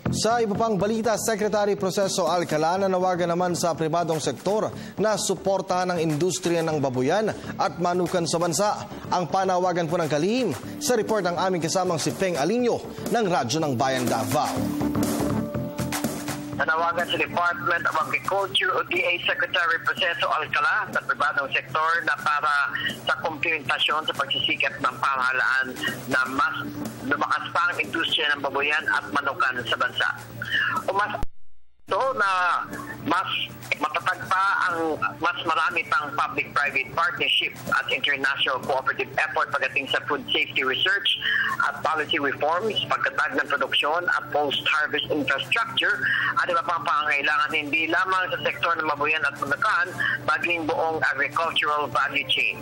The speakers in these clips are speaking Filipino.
Sa iba pang balita, Secretary Proceso Alcala nanawagan naman sa pribadong sektor na suportahan ang industriya ng babuyan at manukan sa bansa. Ang panawagan po ng kalihim sa report ng aming kasamang si Peng Alinio ng Radyo ng Bayan Davao. Nanawagan sa Department of Agriculture o DA Secretary Proceso Alcala sa pribadong sektor na para sa kumplementasyon sa pagsisikap ng pamahalaan na mas lumakas pa ang industriya ng babuyan at manukan sa bansa. Umasa ito na mas matatag pa ang mas marami pang public-private partnership at international cooperative effort pagdating sa food safety research at policy reforms, pagkatag ng produksyon at post-harvest infrastructure at iba pang pangangailangan hindi lamang sa sektor ng babuyan at manukan, maging buong agricultural value chain.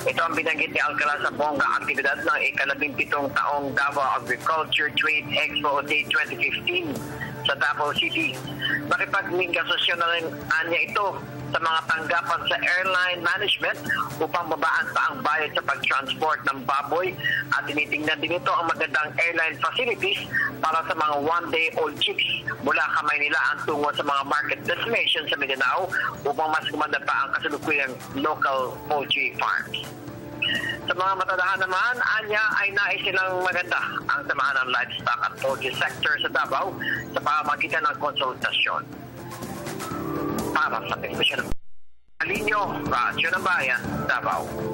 Ito ang binanggit ni Alcala sa bonggang aktibidad ng ika-17 taong Davao Agriculture Trade Expo Day 2015 sa Davao City. Makipag-negosyasyon na rin niya ito sa mga tanggapan sa airline management upang babaan pa ang bayad sa pag-transport ng baboy at tinitingnan din ito ang magandang airline facilities para sa mga one-day-old chicks mula kamay nila ang tungo sa mga market destinations sa Mindanao upang mas gumanda pa ang kasalukuyang local poultry farms. Sa mga matadahan naman, anya ay nais silang maganda ang samahan ng livestock at poultry sector sa Davao sa pamamagitan ng konsultasyon. Para sa Peng Alinio, Radyo ng Bayan, Davao.